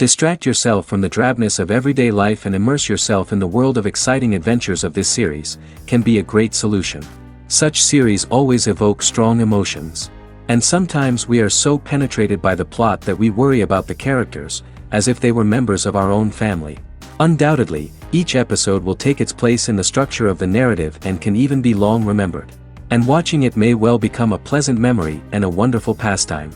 Distract yourself from the drabness of everyday life and immerse yourself in the world of exciting adventures of this series, can be a great solution. Such series always evoke strong emotions. And sometimes we are so penetrated by the plot that we worry about the characters, as if they were members of our own family. Undoubtedly, each episode will take its place in the structure of the narrative and can even be long remembered. And watching it may well become a pleasant memory and a wonderful pastime.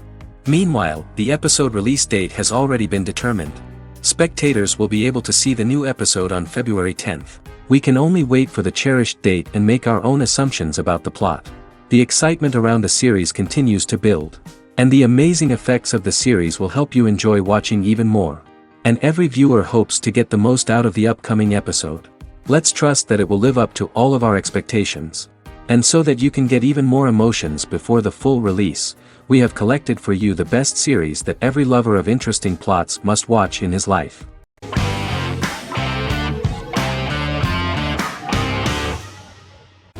Meanwhile, the episode release date has already been determined. Spectators will be able to see the new episode on February 10th. We can only wait for the cherished date and make our own assumptions about the plot. The excitement around the series continues to build. And the amazing effects of the series will help you enjoy watching even more. And every viewer hopes to get the most out of the upcoming episode. Let's trust that it will live up to all of our expectations. And so that you can get even more emotions before the full release, we have collected for you the best series that every lover of interesting plots must watch in his life.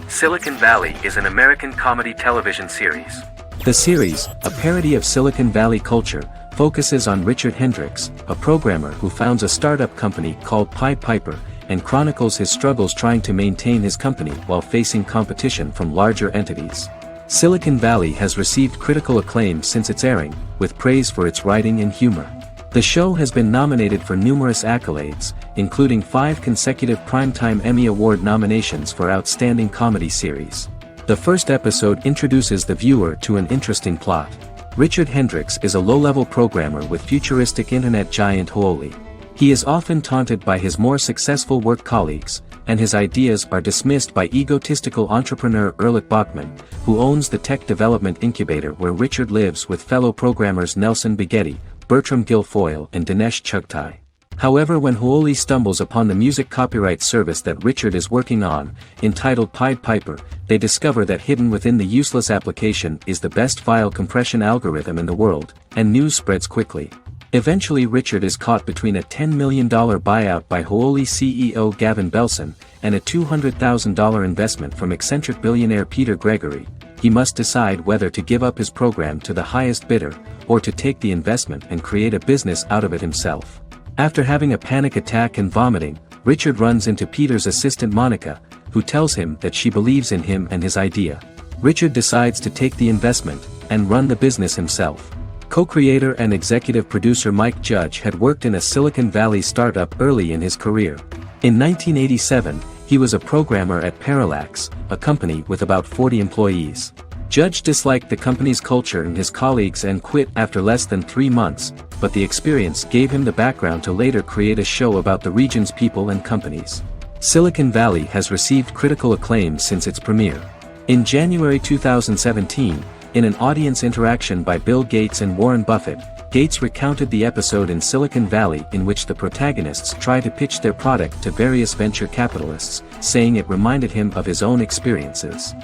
Silicon Valley is an American comedy television series. The series, a parody of Silicon Valley culture, focuses on Richard Hendricks, a programmer who founds a startup company called Pied Piper, and chronicles his struggles trying to maintain his company while facing competition from larger entities. Silicon Valley has received critical acclaim since its airing, with praise for its writing and humor. The show has been nominated for numerous accolades, including 5 consecutive Primetime Emmy Award nominations for Outstanding Comedy Series. The first episode introduces the viewer to an interesting plot. Richard Hendricks is a low-level programmer with futuristic internet giant Huawei. He is often taunted by his more successful work colleagues, and his ideas are dismissed by egotistical entrepreneur Erlich Bachman, who owns the tech development incubator where Richard lives with fellow programmers Nelson Bighetti, Bertram Guilfoyle and Dinesh Chugtai. However, when Huawei stumbles upon the music copyright service that Richard is working on, entitled Pied Piper, they discover that hidden within the useless application is the best file compression algorithm in the world, and news spreads quickly. Eventually Richard is caught between a $10 million buyout by Huawei CEO Gavin Belson, and a $200,000 investment from eccentric billionaire Peter Gregory. He must decide whether to give up his program to the highest bidder, or to take the investment and create a business out of it himself. After having a panic attack and vomiting, Richard runs into Peter's assistant Monica, who tells him that she believes in him and his idea. Richard decides to take the investment, and run the business himself. Co-creator and executive producer Mike Judge had worked in a Silicon Valley startup early in his career. In 1987, he was a programmer at Parallax, a company with about 40 employees. Judge disliked the company's culture and his colleagues and quit after less than 3 months, but the experience gave him the background to later create a show about the region's people and companies. Silicon Valley has received critical acclaim since its premiere. In January 2017, in an audience interaction by Bill Gates and Warren Buffett, Gates recounted the episode in Silicon Valley in which the protagonists try to pitch their product to various venture capitalists, saying it reminded him of his own experiences.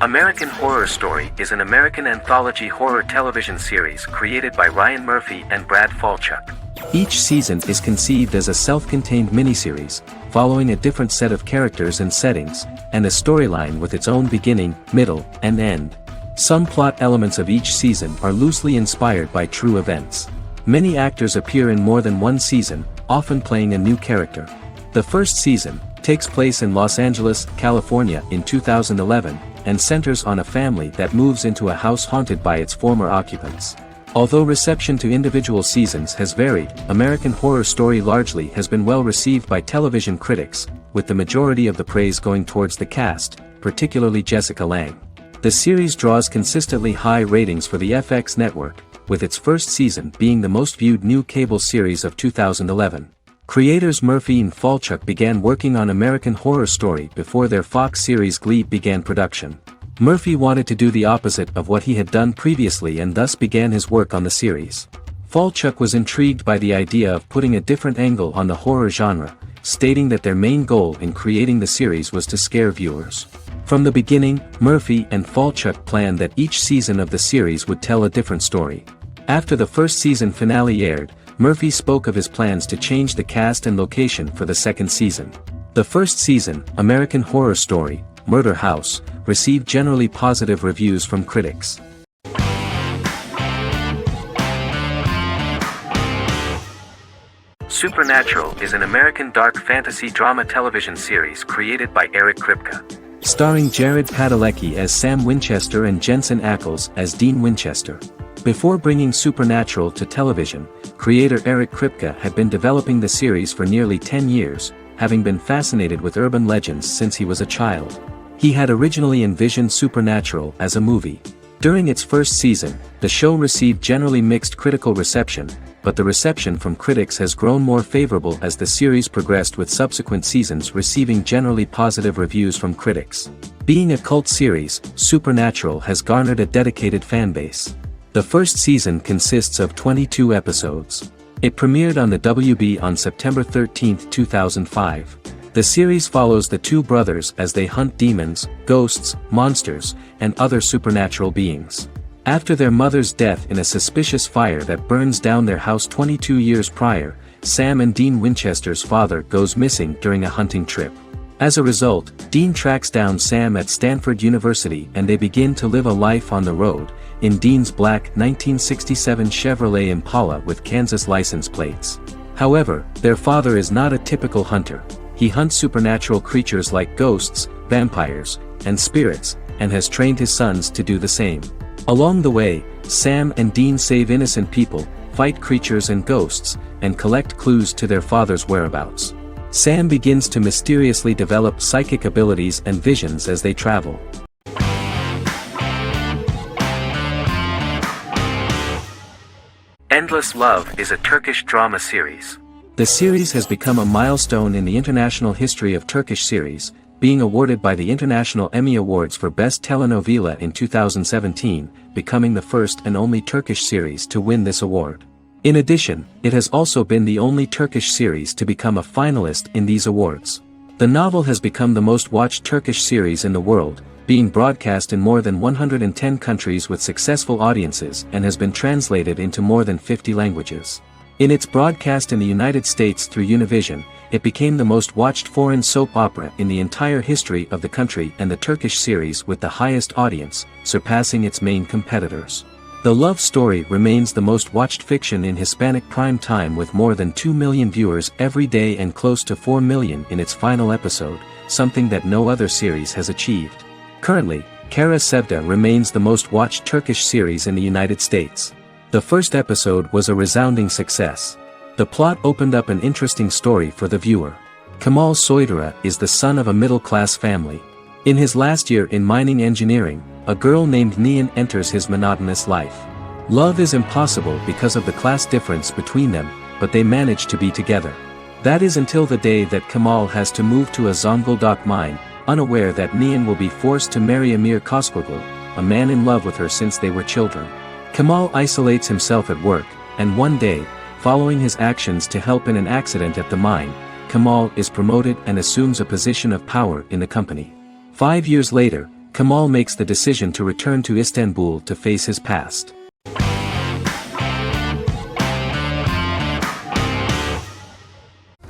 American Horror Story is an American anthology horror television series created by Ryan Murphy and Brad Falchuk. Each season is conceived as a self-contained miniseries, following a different set of characters and settings, and a storyline with its own beginning, middle, and end. Some plot elements of each season are loosely inspired by true events. Many actors appear in more than one season, often playing a new character. The first season takes place in Los Angeles, California in 2011, and centers on a family that moves into a house haunted by its former occupants. Although reception to individual seasons has varied, American Horror Story largely has been well received by television critics, with the majority of the praise going towards the cast, particularly Jessica Lange. The series draws consistently high ratings for the FX network, with its first season being the most viewed new cable series of 2011. Creators Murphy and Falchuk began working on American Horror Story before their Fox series Glee began production. Murphy wanted to do the opposite of what he had done previously and thus began his work on the series. Falchuk was intrigued by the idea of putting a different angle on the horror genre, stating that their main goal in creating the series was to scare viewers. From the beginning, Murphy and Falchuk planned that each season of the series would tell a different story. After the first season finale aired, Murphy spoke of his plans to change the cast and location for the second season. The first season, American Horror Story, Murder House, received generally positive reviews from critics. Supernatural is an American dark fantasy drama television series created by Eric Kripke. Starring Jared Padalecki as Sam Winchester and Jensen Ackles as Dean Winchester. Before bringing Supernatural to television, creator Eric Kripke had been developing the series for nearly 10 years, having been fascinated with urban legends since he was a child. He had originally envisioned Supernatural as a movie. During its first season, the show received generally mixed critical reception, but the reception from critics has grown more favorable as the series progressed, with subsequent seasons receiving generally positive reviews from critics. Being a cult series, Supernatural has garnered a dedicated fanbase. The first season consists of 22 episodes. It premiered on the WB on September 13, 2005. The series follows the two brothers as they hunt demons, ghosts, monsters, and other supernatural beings. After their mother's death in a suspicious fire that burns down their house 22 years prior, Sam and Dean Winchester's father goes missing during a hunting trip. As a result, Dean tracks down Sam at Stanford University and they begin to live a life on the road, in Dean's black 1967 Chevrolet Impala with Kansas license plates. However, their father is not a typical hunter. He hunts supernatural creatures like ghosts, vampires, and spirits, and has trained his sons to do the same. Along the way, Sam and Dean save innocent people, fight creatures and ghosts, and collect clues to their father's whereabouts. Sam begins to mysteriously develop psychic abilities and visions as they travel. Endless Love is a Turkish drama series. The series has become a milestone in the international history of Turkish series, being awarded by the International Emmy Awards for Best Telenovela in 2017, becoming the first and only Turkish series to win this award. In addition, it has also been the only Turkish series to become a finalist in these awards. The novel has become the most watched Turkish series in the world, being broadcast in more than 110 countries with successful audiences, and has been translated into more than 50 languages. In its broadcast in the United States through Univision, it became the most watched foreign soap opera in the entire history of the country and the Turkish series with the highest audience, surpassing its main competitors. The love story remains the most watched fiction in Hispanic prime time with more than 2 million viewers every day and close to 4 million in its final episode, something that no other series has achieved. Currently, Kara Sevda remains the most watched Turkish series in the United States. The first episode was a resounding success. The plot opened up an interesting story for the viewer. Kemal Soydura is the son of a middle-class family. In his last year in mining engineering, a girl named Nihan enters his monotonous life. Love is impossible because of the class difference between them, but they manage to be together. That is until the day that Kemal has to move to a Zonguldak mine, unaware that Nihan will be forced to marry Emir Koskoglu, a man in love with her since they were children. Kemal isolates himself at work, and one day, following his actions to help in an accident at the mine, Kemal is promoted and assumes a position of power in the company. 5 years later, Kemal makes the decision to return to Istanbul to face his past.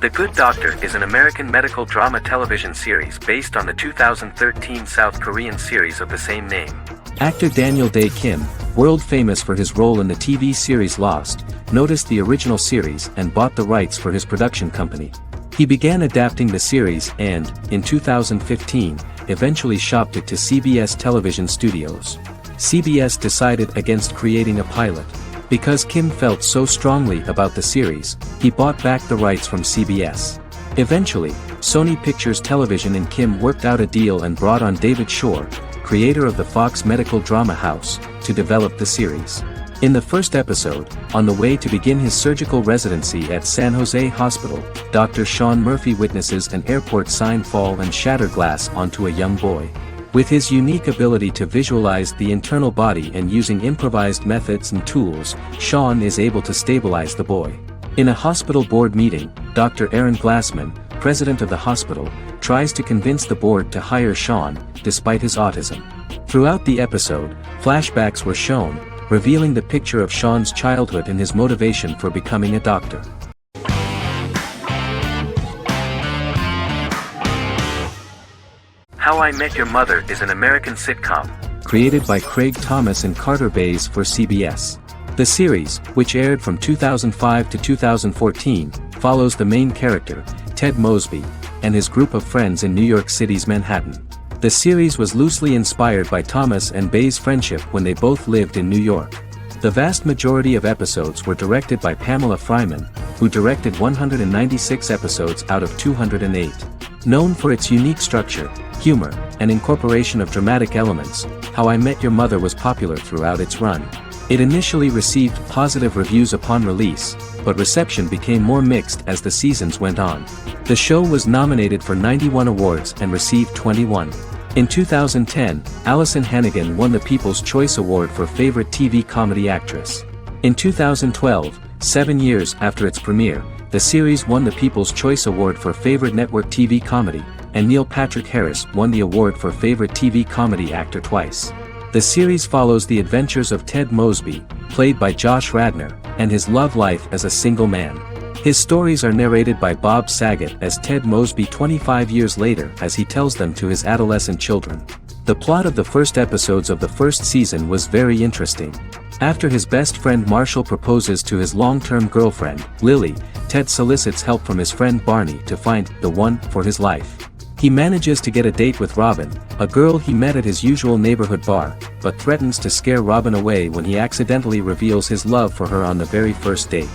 The Good Doctor is an American medical drama television series based on the 2013 South Korean series of the same name. Actor Daniel Dae Kim, world famous for his role in the TV series Lost, noticed the original series and bought the rights for his production company. He began adapting the series and, in 2015, eventually shopped it to CBS Television Studios. CBS decided against creating a pilot. Because Kim felt so strongly about the series, he bought back the rights from CBS. Eventually, Sony Pictures Television and Kim worked out a deal and brought on David Shore, creator of the Fox Medical Drama House, to develop the series. In the first episode, on the way to begin his surgical residency at San Jose Hospital, Dr. Sean Murphy witnesses an airport sign fall and shatter glass onto a young boy. With his unique ability to visualize the internal body and using improvised methods and tools, Sean is able to stabilize the boy. In a hospital board meeting, Dr. Aaron Glassman, president of the hospital, tries to convince the board to hire Sean, despite his autism. Throughout the episode, flashbacks were shown, revealing the picture of Sean's childhood and his motivation for becoming a doctor. How I Met Your Mother is an American sitcom, created by Craig Thomas and Carter Bays for CBS. The series, which aired from 2005 to 2014, follows the main character, Ted Mosby, and his group of friends in New York City's Manhattan. The series was loosely inspired by Thomas and Bay's friendship when they both lived in New York. The vast majority of episodes were directed by Pamela Fryman, who directed 196 episodes out of 208. Known for its unique structure, humor, and incorporation of dramatic elements, How I Met Your Mother was popular throughout its run. It initially received positive reviews upon release, but reception became more mixed as the seasons went on. The show was nominated for 91 awards and received 21. In 2010, Alyson Hannigan won the People's Choice Award for Favorite TV Comedy Actress. In 2012, 7 years after its premiere, the series won the People's Choice Award for Favorite Network TV Comedy, and Neil Patrick Harris won the award for Favorite TV Comedy Actor twice. The series follows the adventures of Ted Mosby, played by Josh Radnor, and his love life as a single man. His stories are narrated by Bob Saget as Ted Mosby 25 years later as he tells them to his adolescent children. The plot of the first episodes of the first season was very interesting. After his best friend Marshall proposes to his long-term girlfriend, Lily, Ted solicits help from his friend Barney to find the one for his life. He manages to get a date with Robin, a girl he met at his usual neighborhood bar, but threatens to scare Robin away when he accidentally reveals his love for her on the very first date.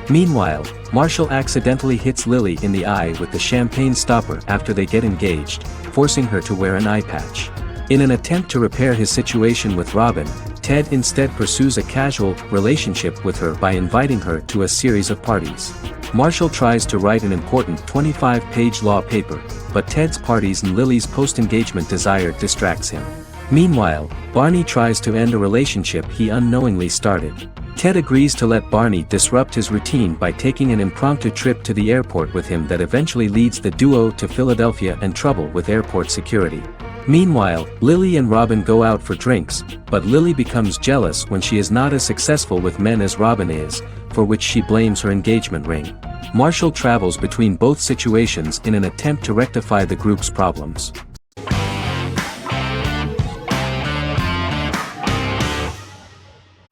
Meanwhile, Marshall accidentally hits Lily in the eye with the champagne stopper after they get engaged, forcing her to wear an eye patch. In an attempt to repair his situation with Robin, Ted instead pursues a casual relationship with her by inviting her to a series of parties. Marshall tries to write an important 25-page law paper, but Ted's parties and Lily's post-engagement desire distracts him. Meanwhile, Barney tries to end a relationship he unknowingly started. Ted agrees to let Barney disrupt his routine by taking an impromptu trip to the airport with him that eventually leads the duo to Philadelphia and trouble with airport security. Meanwhile, Lily and Robin go out for drinks, but Lily becomes jealous when she is not as successful with men as Robin is, for which she blames her engagement ring. Marshall travels between both situations in an attempt to rectify the group's problems.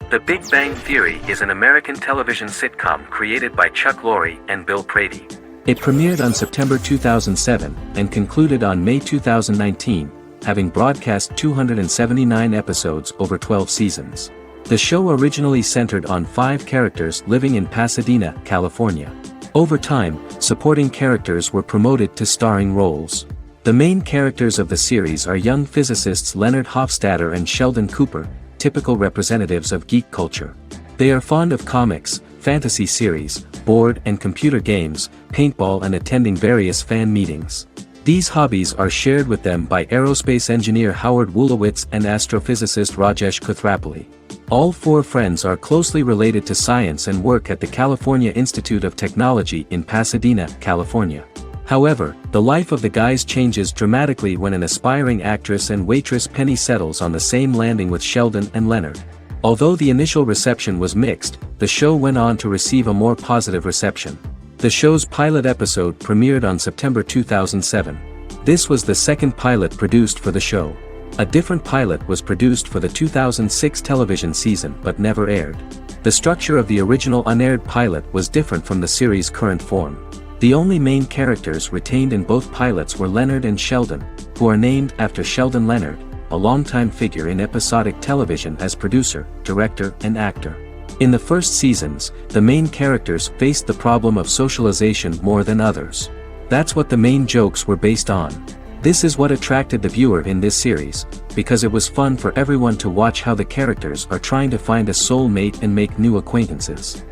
The Big Bang Theory is an American television sitcom created by Chuck Lorre and Bill Prady. It premiered on September 2007 and concluded on May 2019, having broadcast 279 episodes over 12 seasons. The show originally centered on 5 characters living in Pasadena, California. Over time, supporting characters were promoted to starring roles. The main characters of the series are young physicists Leonard Hofstadter and Sheldon Cooper, typical representatives of geek culture. They are fond of comics, fantasy series, board and computer games, paintball and attending various fan meetings. These hobbies are shared with them by aerospace engineer Howard Wolowitz and astrophysicist Rajesh Kuthrapalli. All 4 friends are closely related to science and work at the California Institute of Technology in Pasadena, California. However, the life of the guys changes dramatically when an aspiring actress and waitress Penny settles on the same landing with Sheldon and Leonard. Although the initial reception was mixed, the show went on to receive a more positive reception. The show's pilot episode premiered on September 2007. This was the second pilot produced for the show. A different pilot was produced for the 2006 television season but never aired. The structure of the original unaired pilot was different from the series' current form. The only main characters retained in both pilots were Leonard and Sheldon, who are named after Sheldon Leonard, a longtime figure in episodic television as producer, director, and actor. In the first seasons, the main characters faced the problem of socialization more than others. That's what the main jokes were based on. This is what attracted the viewer in this series, because it was fun for everyone to watch how the characters are trying to find a soul mate and make new acquaintances.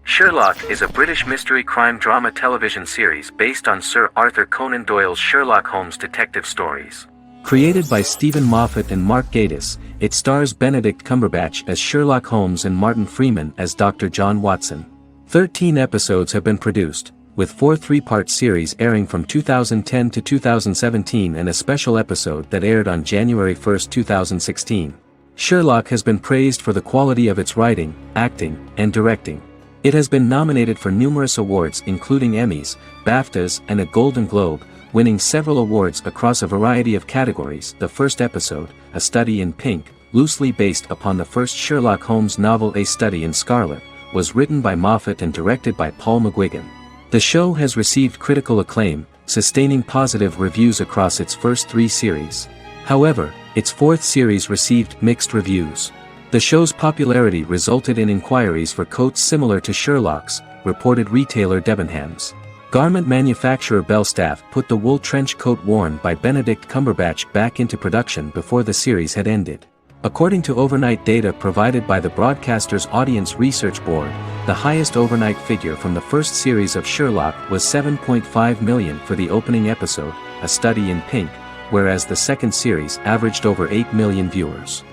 Sherlock is a British mystery crime drama television series based on Sir Arthur Conan Doyle's Sherlock Holmes detective stories. Created by Stephen Moffat and Mark Gatiss, it stars Benedict Cumberbatch as Sherlock Holmes and Martin Freeman as Dr. John Watson. 13 episodes have been produced, with 4 3-part series airing from 2010 to 2017 and a special episode that aired on January 1, 2016. Sherlock has been praised for the quality of its writing, acting, and directing. It has been nominated for numerous awards including Emmys, BAFTAs, and a Golden Globe, winning several awards across a variety of categories. The first episode, A Study in Pink, loosely based upon the first Sherlock Holmes novel A Study in Scarlet, was written by Moffat and directed by Paul McGuigan. The show has received critical acclaim, sustaining positive reviews across its first 3 series. However, its 4th series received mixed reviews. The show's popularity resulted in inquiries for coats similar to Sherlock's, reported retailer Debenhams. Garment manufacturer Belstaff put the wool trench coat worn by Benedict Cumberbatch back into production before the series had ended. According to overnight data provided by the broadcaster's Audience Research Board, the highest overnight figure from the first series of Sherlock was 7.5 million for the opening episode, A Study in Pink, whereas the second series averaged over 8 million viewers.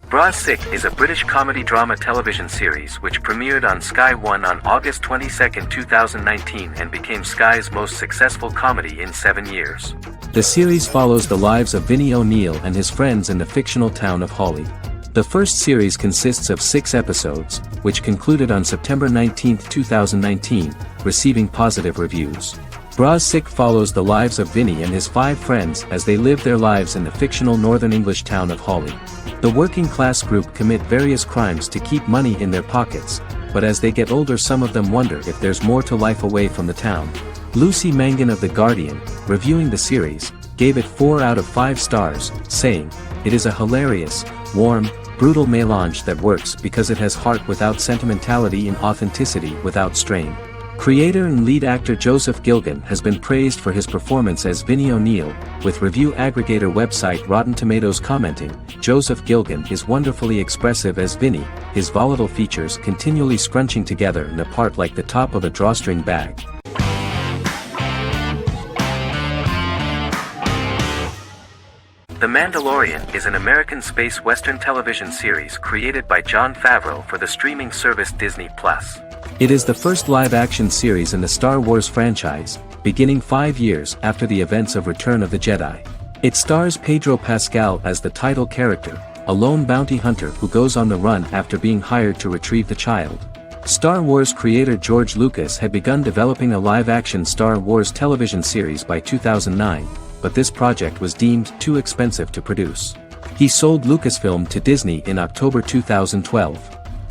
Bras Sick is a British comedy drama television series which premiered on Sky One on August 22, 2019 and became Sky's most successful comedy in 7 years. The series follows the lives of Vinnie O'Neill and his friends in the fictional town of Hawley. The first series consists of 6 episodes, which concluded on September 19, 2019, receiving positive reviews. Bras Sick follows the lives of Vinnie and his 5 friends as they live their lives in the fictional Northern English town of Hawley. The working class group commit various crimes to keep money in their pockets, but as they get older some of them wonder if there's more to life away from the town. Lucy Mangan of The Guardian, reviewing the series, gave it 4 out of 5 stars, saying, "It is a hilarious, warm, brutal melange that works because it has heart without sentimentality and authenticity without strain." Creator and lead actor Joseph Gilgun has been praised for his performance as Vinnie O'Neill, with review aggregator website Rotten Tomatoes commenting, "Joseph Gilgun is wonderfully expressive as Vinnie, his volatile features continually scrunching together and apart like the top of a drawstring bag." The Mandalorian is an American space western television series created by Jon Favreau for the streaming service Disney+. It is the first live-action series in the Star Wars franchise, beginning 5 years after the events of Return of the Jedi. It stars Pedro Pascal as the title character, a lone bounty hunter who goes on the run after being hired to retrieve the child. Star Wars creator George Lucas had begun developing a live-action Star Wars television series by 2009, but this project was deemed too expensive to produce. He sold Lucasfilm to Disney in October 2012.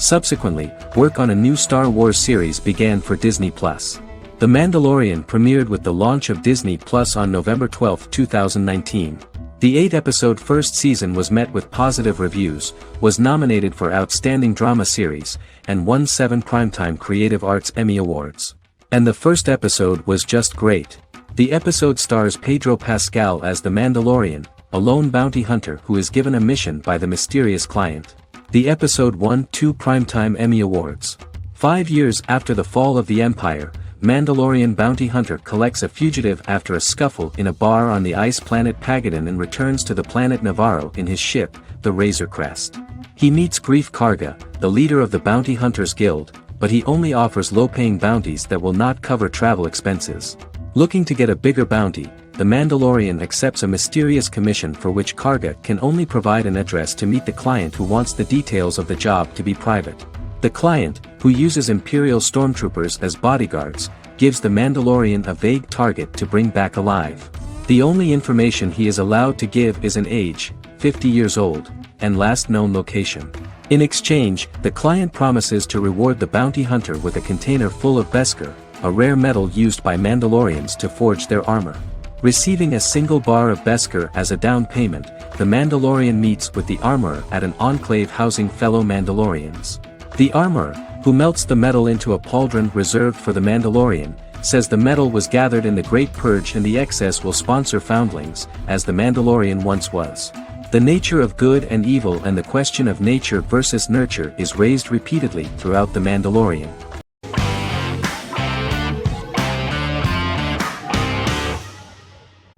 Subsequently, work on a new Star Wars series began for Disney+. The Mandalorian premiered with the launch of Disney+ on November 12, 2019. The 8-episode first season was met with positive reviews, was nominated for Outstanding Drama Series, and won 7 Primetime Creative Arts Emmy Awards. And the first episode was just great. The episode stars Pedro Pascal as the Mandalorian, a lone bounty hunter who is given a mission by the mysterious client. The episode won 2 Primetime Emmy Awards. 5 years after the fall of the Empire, Mandalorian bounty hunter collects a fugitive after a scuffle in a bar on the ice planet Pagadan and returns to the planet Navarro in his ship, the Razor Crest. He meets Grief Karga, the leader of the Bounty Hunters Guild, but he only offers low-paying bounties that will not cover travel expenses. Looking to get a bigger bounty, the Mandalorian accepts a mysterious commission for which Karga can only provide an address to meet the client who wants the details of the job to be private. The client, who uses Imperial stormtroopers as bodyguards, gives the Mandalorian a vague target to bring back alive. The only information he is allowed to give is an age, 50 years old, and last known location. In exchange, the client promises to reward the bounty hunter with a container full of Beskar, a rare metal used by Mandalorians to forge their armor. Receiving a single bar of Beskar as a down payment, the Mandalorian meets with the armorer at an enclave housing fellow Mandalorians. The armorer, who melts the metal into a pauldron reserved for the Mandalorian, says the metal was gathered in the Great Purge and the excess will sponsor foundlings, as the Mandalorian once was. The nature of good and evil and the question of nature versus nurture is raised repeatedly throughout The Mandalorian.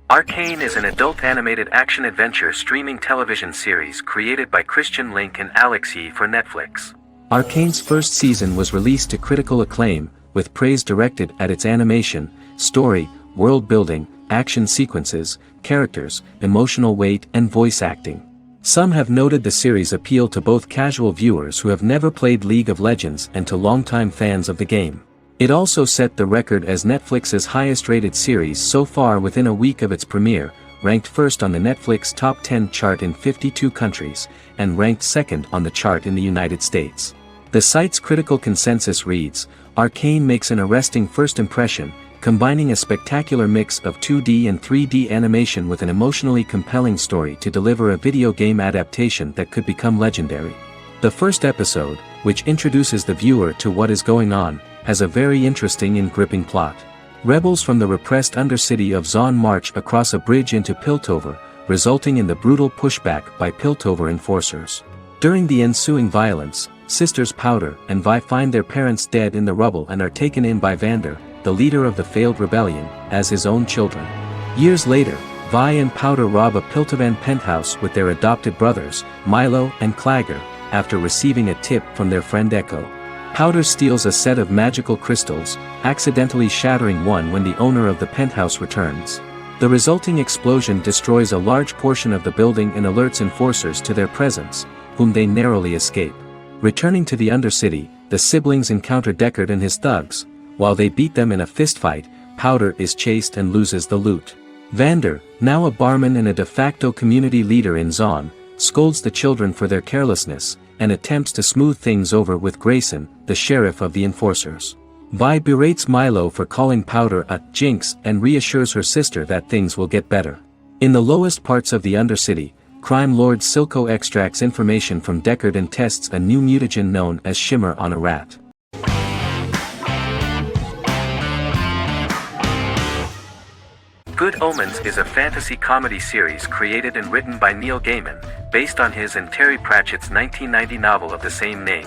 Arcane is an adult animated action-adventure streaming television series created by Christian Link and Alex Yee for Netflix. Arcane's first season was released to critical acclaim, with praise directed at its animation, story, world building, action sequences, characters, emotional weight and voice acting. Some have noted the series' appeal to both casual viewers who have never played League of Legends and to longtime fans of the game. It also set the record as Netflix's highest-rated series so far within a week of its premiere, ranked first on the Netflix Top 10 chart in 52 countries, and ranked second on the chart in the United States. The site's critical consensus reads, "Arcane makes an arresting first impression, combining a spectacular mix of 2D and 3D animation with an emotionally compelling story to deliver a video game adaptation that could become legendary." The first episode, which introduces the viewer to what is going on, has a very interesting and gripping plot. Rebels from the repressed undercity of Zon march across a bridge into Piltover, resulting in the brutal pushback by Piltover enforcers. During the ensuing violence, sisters Powder and Vi find their parents dead in the rubble and are taken in by Vander, the leader of the failed rebellion, as his own children. Years later, Vi and Powder rob a Piltovan penthouse with their adopted brothers, Milo and Clagger, after receiving a tip from their friend Echo. Powder steals a set of magical crystals, accidentally shattering one when the owner of the penthouse returns. The resulting explosion destroys a large portion of the building and alerts enforcers to their presence, whom they narrowly escape. Returning to the Undercity, the siblings encounter Deckard and his thugs. While they beat them in a fistfight, Powder is chased and loses the loot. Vander, now a barman and a de facto community leader in Zon, scolds the children for their carelessness, and attempts to smooth things over with Grayson, the sheriff of the enforcers. Vi berates Milo for calling Powder a jinx and reassures her sister that things will get better. In the lowest parts of the Undercity, crime lord Silco extracts information from Deckard and tests a new mutagen known as Shimmer on a rat. Good Omens is a fantasy comedy series created and written by Neil Gaiman, based on his and Terry Pratchett's 1990 novel of the same name.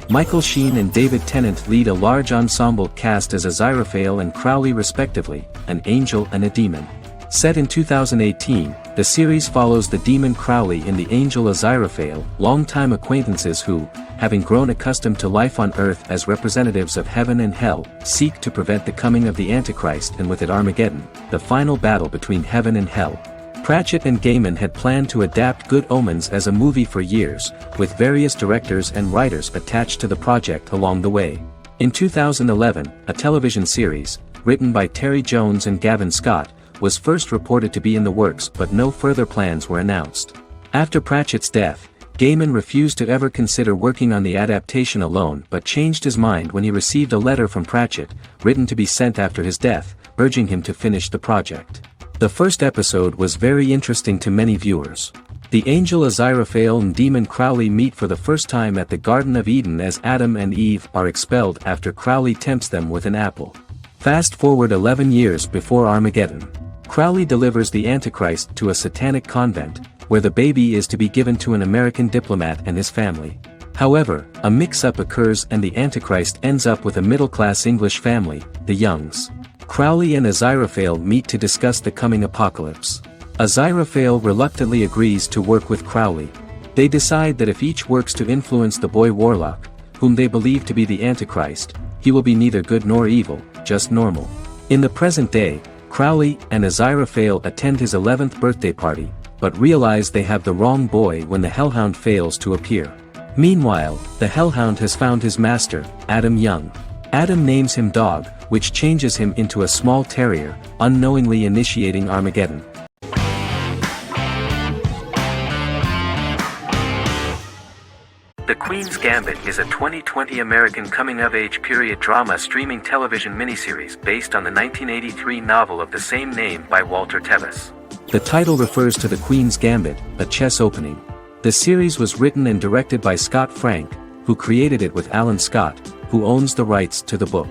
Michael Sheen and David Tennant lead a large ensemble cast as Aziraphale and Crowley respectively, an angel and a demon. Set in 2018, the series follows the demon Crowley and the angel Aziraphale, longtime acquaintances who, having grown accustomed to life on Earth as representatives of heaven and hell, seek to prevent the coming of the Antichrist and with it Armageddon, the final battle between heaven and hell. Pratchett and Gaiman had planned to adapt Good Omens as a movie for years, with various directors and writers attached to the project along the way. In 2011, a television series, written by Terry Jones and Gavin Scott, was first reported to be in the works but no further plans were announced. After Pratchett's death, Gaiman refused to ever consider working on the adaptation alone but changed his mind when he received a letter from Pratchett, written to be sent after his death, urging him to finish the project. The first episode was very interesting to many viewers. The angel Aziraphale and demon Crowley meet for the first time at the Garden of Eden as Adam and Eve are expelled after Crowley tempts them with an apple. Fast forward 11 years before Armageddon. Crowley delivers the Antichrist to a satanic convent, where the baby is to be given to an American diplomat and his family. However, a mix-up occurs and the Antichrist ends up with a middle-class English family, the Youngs. Crowley and Aziraphale meet to discuss the coming apocalypse. Aziraphale reluctantly agrees to work with Crowley. They decide that if each works to influence the boy Warlock, whom they believe to be the Antichrist, he will be neither good nor evil, just normal. In the present day, Crowley and Aziraphale attend his 11th birthday party, but realize they have the wrong boy when the Hellhound fails to appear. Meanwhile, the Hellhound has found his master, Adam Young. Adam names him Dog, which changes him into a small terrier, unknowingly initiating Armageddon. The Queen's Gambit is a 2020 American coming-of-age period drama streaming television miniseries based on the 1983 novel of the same name by Walter Tevis. The title refers to the Queen's Gambit, a chess opening. The series was written and directed by Scott Frank, who created it with Alan Scott, who owns the rights to the book.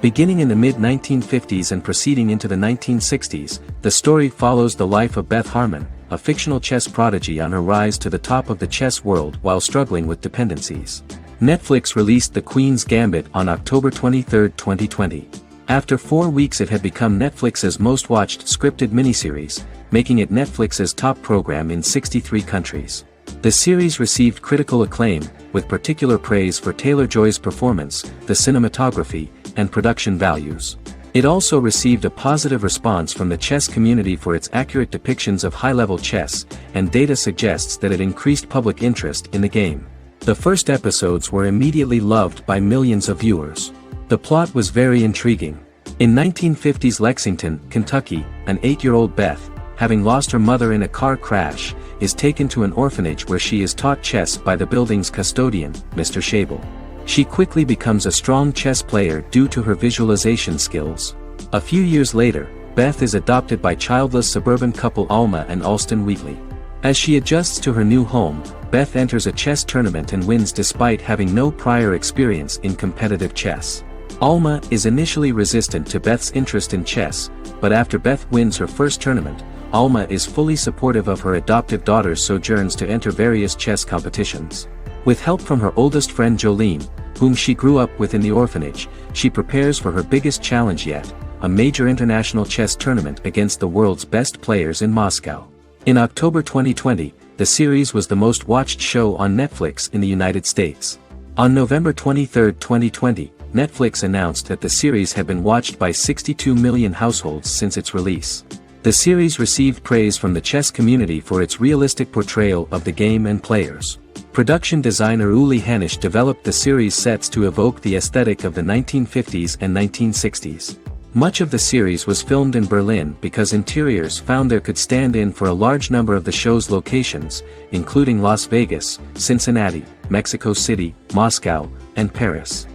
Beginning in the mid-1950s and proceeding into the 1960s, the story follows the life of Beth Harmon, a fictional chess prodigy on her rise to the top of the chess world while struggling with dependencies. Netflix released The Queen's Gambit on October 23, 2020. After 4 weeks it had become Netflix's most-watched scripted miniseries, making it Netflix's top program in 63 countries. The series received critical acclaim, with particular praise for Taylor-Joy's performance, the cinematography, and production values. It also received a positive response from the chess community for its accurate depictions of high-level chess, and data suggests that it increased public interest in the game. The first episodes were immediately loved by millions of viewers. The plot was very intriguing. In 1950s Lexington, Kentucky, an 8-year-old Beth, having lost her mother in a car crash, is taken to an orphanage where she is taught chess by the building's custodian, Mr. Schabel. She quickly becomes a strong chess player due to her visualization skills. A few years later, Beth is adopted by childless suburban couple Alma and Alston Wheatley. As she adjusts to her new home, Beth enters a chess tournament and wins despite having no prior experience in competitive chess. Alma is initially resistant to Beth's interest in chess, but after Beth wins her first tournament, Alma is fully supportive of her adoptive daughter's sojourns to enter various chess competitions. With help from her oldest friend Jolene, whom she grew up with in the orphanage, she prepares for her biggest challenge yet, a major international chess tournament against the world's best players in Moscow. In October 2020, the series was the most watched show on Netflix in the United States. On November 23, 2020, Netflix announced that the series had been watched by 62 million households since its release. The series received praise from the chess community for its realistic portrayal of the game and players. Production designer Uli Hanisch developed the series' sets to evoke the aesthetic of the 1950s and 1960s. Much of the series was filmed in Berlin because interiors found there could stand in for a large number of the show's locations, including Las Vegas, Cincinnati, Mexico City, Moscow, and Paris.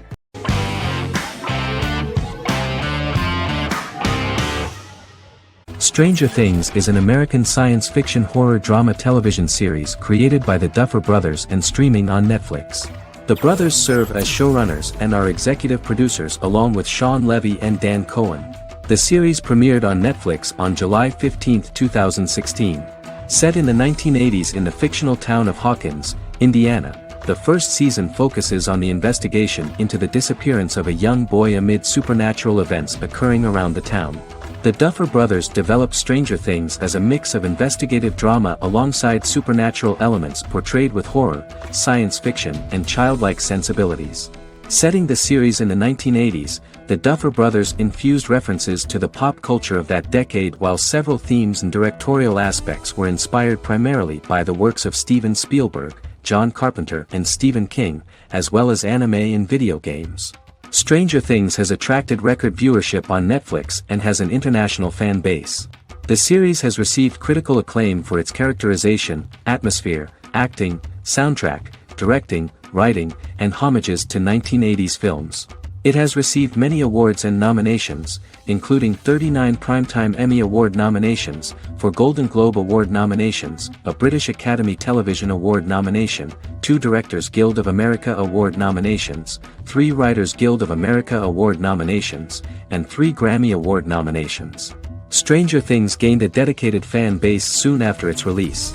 Stranger Things is an American science fiction horror drama television series created by the Duffer Brothers and streaming on Netflix. The brothers serve as showrunners and are executive producers along with Sean Levy and Dan Cohen. The series premiered on Netflix on July 15, 2016. Set in the 1980s in the fictional town of Hawkins, Indiana, the first season focuses on the investigation into the disappearance of a young boy amid supernatural events occurring around the town. The Duffer Brothers developed Stranger Things as a mix of investigative drama alongside supernatural elements portrayed with horror, science fiction, and childlike sensibilities. Setting the series in the 1980s, the Duffer Brothers infused references to the pop culture of that decade while several themes and directorial aspects were inspired primarily by the works of Steven Spielberg, John Carpenter, and Stephen King, as well as anime and video games. Stranger Things has attracted record viewership on Netflix and has an international fan base. The series has received critical acclaim for its characterization, atmosphere, acting, soundtrack, directing, writing, and homages to 1980s films. It has received many awards and nominations, including 39 Primetime Emmy Award nominations, 4 Golden Globe Award nominations, a British Academy Television Award nomination, 2 Directors Guild of America Award nominations, 3 Writers Guild of America Award nominations, and 3 Grammy Award nominations. Stranger Things gained a dedicated fan base soon after its release.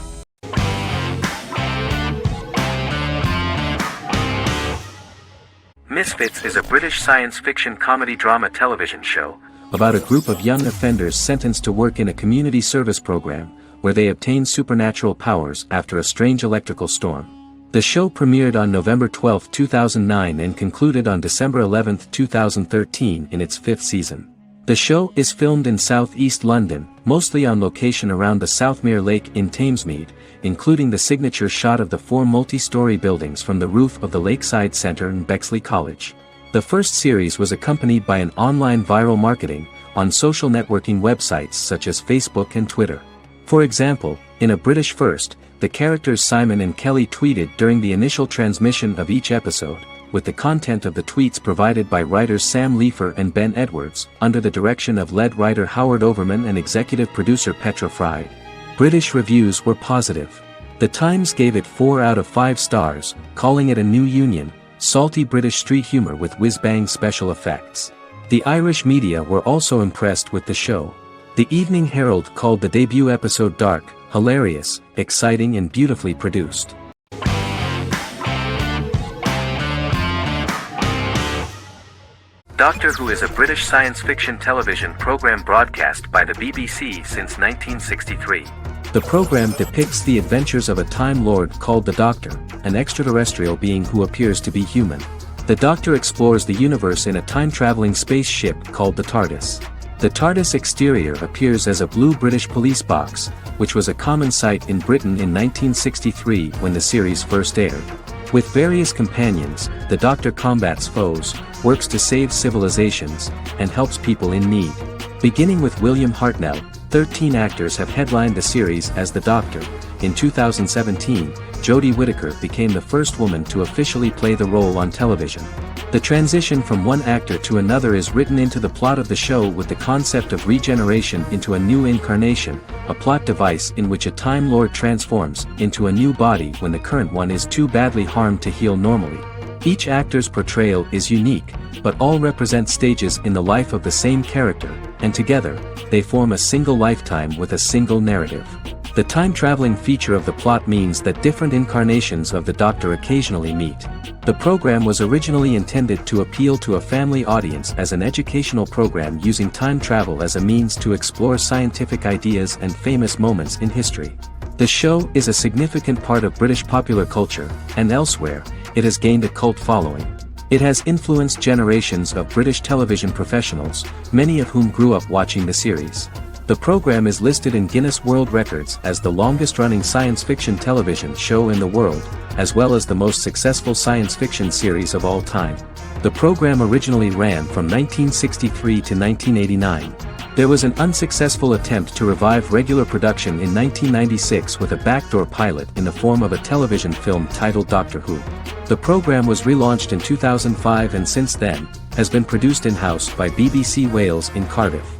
Misfits is a British science fiction comedy drama television show about a group of young offenders sentenced to work in a community service program, where they obtain supernatural powers after a strange electrical storm. The show premiered on November 12, 2009 and concluded on December 11, 2013 in its 5th season. The show is filmed in southeast London, mostly on location around the Southmere Lake in Thamesmead, including the signature shot of the 4 multi-story buildings from the roof of the Lakeside Centre and Bexley College. The first series was accompanied by an online viral marketing on social networking websites such as Facebook and Twitter. For example, in a British first, the characters Simon and Kelly tweeted during the initial transmission of each episode, with the content of the tweets provided by writers Sam Leifer and Ben Edwards, under the direction of lead writer Howard Overman and executive producer Petra Fried. British reviews were positive. The Times gave it 4 out of 5 stars, calling it a new union, salty British street humour with whiz-bang special effects. The Irish media were also impressed with the show. The Evening Herald called the debut episode dark, hilarious, exciting and beautifully produced. Doctor Who is a British science fiction television program broadcast by the BBC since 1963. The program depicts the adventures of a Time Lord called the Doctor, an extraterrestrial being who appears to be human. The Doctor explores the universe in a time-traveling spaceship called the TARDIS. The TARDIS exterior appears as a blue British police box, which was a common sight in Britain in 1963 when the series first aired. With various companions, the Doctor combats foes, works to save civilizations, and helps people in need. Beginning with William Hartnell, 13 actors have headlined the series as the Doctor. In 2017, Jodie Whittaker became the first woman to officially play the role on television. The transition from one actor to another is written into the plot of the show with the concept of regeneration into a new incarnation, a plot device in which a Time Lord transforms into a new body when the current one is too badly harmed to heal normally. Each actor's portrayal is unique, but all represent stages in the life of the same character, and together, they form a single lifetime with a single narrative. The time-traveling feature of the plot means that different incarnations of the Doctor occasionally meet. The program was originally intended to appeal to a family audience as an educational program using time travel as a means to explore scientific ideas and famous moments in history. The show is a significant part of British popular culture, and elsewhere, it has gained a cult following. It has influenced generations of British television professionals, many of whom grew up watching the series. The program is listed in Guinness World Records as the longest-running science fiction television show in the world, as well as the most successful science fiction series of all time. The program originally ran from 1963 to 1989. There was an unsuccessful attempt to revive regular production in 1996 with a backdoor pilot in the form of a television film titled Doctor Who. The program was relaunched in 2005 and since then, has been produced in-house by BBC Wales in Cardiff.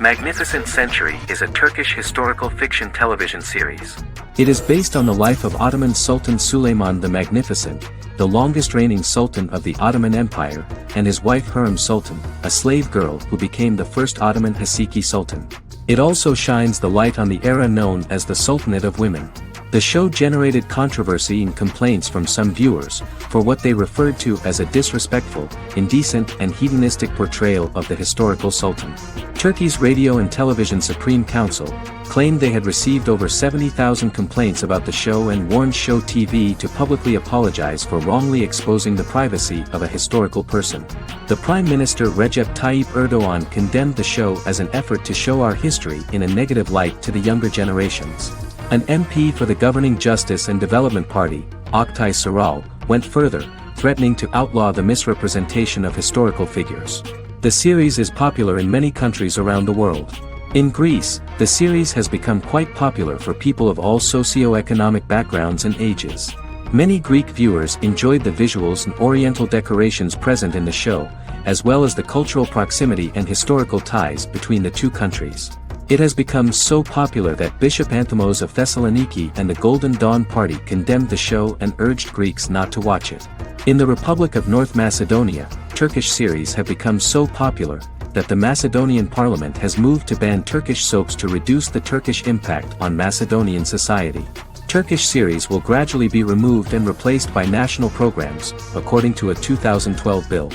Magnificent Century is a Turkish historical fiction television series. It is based on the life of Ottoman Sultan Süleyman the Magnificent, the longest-reigning sultan of the Ottoman Empire, and his wife Hürrem Sultan, a slave girl who became the first Ottoman Haseki Sultan. It also shines the light on the era known as the Sultanate of Women. The show generated controversy and complaints from some viewers, for what they referred to as a disrespectful, indecent and hedonistic portrayal of the historical sultan. Turkey's Radio and Television Supreme Council claimed they had received over 70,000 complaints about the show and warned Show TV to publicly apologize for wrongly exposing the privacy of a historical person. The Prime Minister Recep Tayyip Erdoğan condemned the show as an effort to show our history in a negative light to the younger generations. An MP for the governing Justice and Development Party, Oktay Saral, went further, threatening to outlaw the misrepresentation of historical figures. The series is popular in many countries around the world. In Greece, the series has become quite popular for people of all socio-economic backgrounds and ages. Many Greek viewers enjoyed the visuals and oriental decorations present in the show, as well as the cultural proximity and historical ties between the two countries. It has become so popular that Bishop Anthimos of Thessaloniki and the Golden Dawn Party condemned the show and urged Greeks not to watch it. In the Republic of North Macedonia, Turkish series have become so popular that the Macedonian parliament has moved to ban Turkish soaps to reduce the Turkish impact on Macedonian society. Turkish series will gradually be removed and replaced by national programs, according to a 2012 bill.